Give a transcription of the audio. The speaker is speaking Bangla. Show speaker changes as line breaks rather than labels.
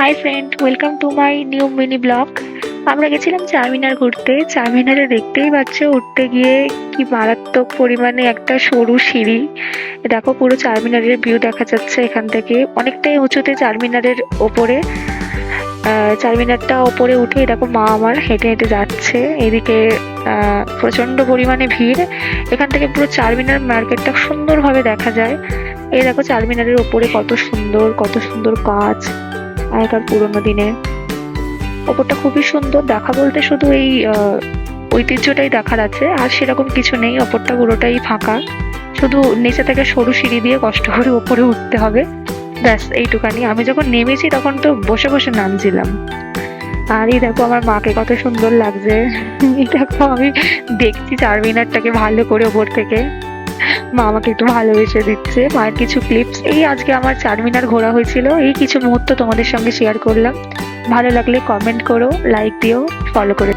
Hi friend, welcome to my new mini blog. আমরা গেছিলাম চারমিনার ঘুরতে। চারমিনারে দেখতেই পাচ্ছ, উঠতে গিয়ে কি মারাত্মক পরিমাণে একটা সরু সিঁড়ি। দেখো, পুরো চারমিনারের ভিউ দেখা যাচ্ছে এখান থেকে, অনেকটাই উঁচুতে চারমিনারের ওপরে। চারমিনারটা ওপরে উঠে দেখো মা আমার হেঁটে হেঁটে যাচ্ছে এদিকে। প্রচন্ড পরিমাণে ভিড়। এখান থেকে পুরো চারমিনার মার্কেটটা সুন্দরভাবে দেখা যায়। এই দেখো চারমিনারের ওপরে কত সুন্দর কত সুন্দর কাজ, আগেকার পুরোনো দিনে। ওপরটা খুবই সুন্দর, দেখা বলতে শুধু এই ঐতিহ্যটাই দেখার আছে, আর সেরকম কিছু নেই। ওপরটা পুরোটাই ফাঁকা, শুধু নিচে থেকে সরু সিঁড়ি দিয়ে কষ্ট করে ওপরে উঠতে হবে, ব্যাস এইটুকানি। আমি যখন নেমেছি তখন তো বসে বসে নামছিলাম। আর এই দেখো আমার মাকে কত সুন্দর লাগছে। এই দেখো আমি দেখছি চারমিনারটাকে ভালো করে ওপর থেকে। মা আমাকে একটু ভালোবেসে দিচ্ছে। মায়ের কিছু ক্লিপস, এই আজকে আমার চারমিনার ঘোরা হয়েছিল, এই কিছু মুহূর্ত তোমাদের সঙ্গে শেয়ার করলাম। ভালো লাগলে কমেন্ট করো, লাইক দিও, ফলো করে